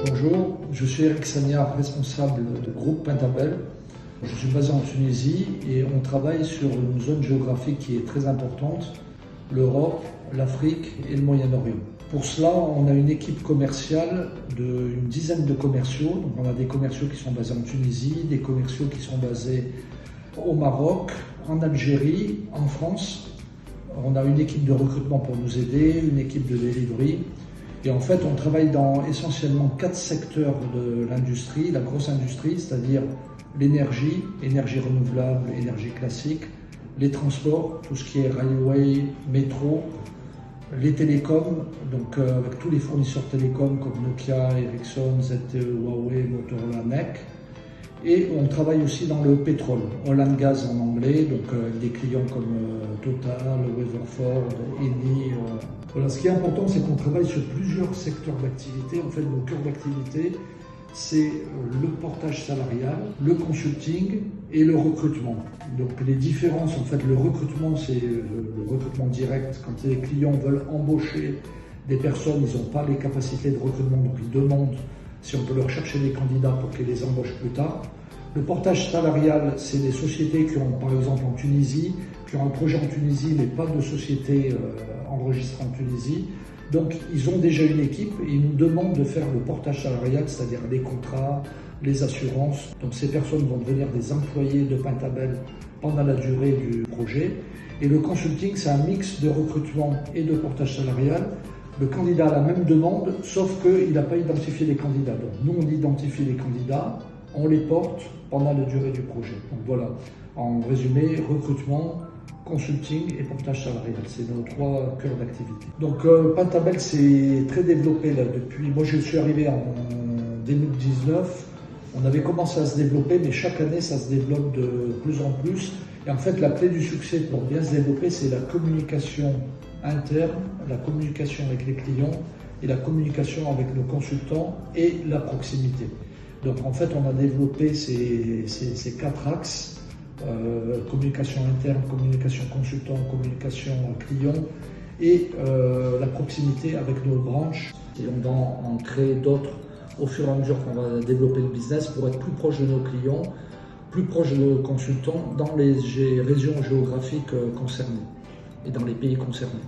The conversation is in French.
Bonjour, je suis Eric Sagnard, responsable du groupe Pentabel. Je suis basé en Tunisie et on travaille sur une zone géographique qui est très importante, l'Europe, l'Afrique et le Moyen-Orient. Pour cela, on a une équipe commerciale d'une dizaine de commerciaux. Donc on a des commerciaux qui sont basés en Tunisie, des commerciaux qui sont basés au Maroc, en Algérie, en France. On a une équipe de recrutement pour nous aider, une équipe de delivery. Et en fait, on travaille dans essentiellement 4 secteurs de l'industrie, la grosse industrie, c'est-à-dire l'énergie, énergie renouvelable, énergie classique, les transports, tout ce qui est railway, métro, les télécoms, donc avec tous les fournisseurs télécoms comme Nokia, Ericsson, ZTE, Huawei, Motorola, NEC. Et on travaille aussi dans le pétrole, oil and gas en anglais, donc des clients comme Total, Weatherford, Eni. Voilà, ce qui est important, c'est qu'on travaille sur plusieurs secteurs d'activité. En fait, nos cœurs d'activité, c'est le portage salarial, le consulting et le recrutement. Donc les différences, en fait, le recrutement, c'est le recrutement direct. Quand les clients veulent embaucher des personnes, ils n'ont pas les capacités de recrutement, donc ils demandent si on peut leur chercher des candidats pour qu'ils les embauchent plus tard. Le portage salarial, c'est des sociétés qui ont, par exemple en Tunisie, qui ont un projet en Tunisie, mais pas de société enregistrée en Tunisie. Donc, ils ont déjà une équipe et ils nous demandent de faire le portage salarial, c'est-à-dire les contrats, les assurances. Donc, ces personnes vont devenir des employés de Pentabel pendant la durée du projet. Et le consulting, c'est un mix de recrutement et de portage salarial. Le candidat a la même demande, sauf qu'il n'a pas identifié les candidats. Donc, nous, on identifie les candidats, on les porte pendant la durée du projet. Donc voilà, en résumé, recrutement, consulting et portage salarial. C'est nos 3 cœurs d'activité. Donc Pentabel s'est très développé là depuis. Moi, je suis arrivé en 2019. On avait commencé à se développer, mais chaque année, ça se développe de plus en plus. Et en fait, la clé du succès pour bien se développer, c'est la communication interne, la communication avec les clients et la communication avec nos consultants et la proximité. Donc en fait, on a développé ces 4 axes, communication interne, communication consultant, communication client et la proximité avec nos branches. Et on va en créer d'autres au fur et à mesure qu'on va développer le business pour être plus proche de nos clients, plus proche de nos consultants dans les régions géographiques concernées et dans les pays concernés.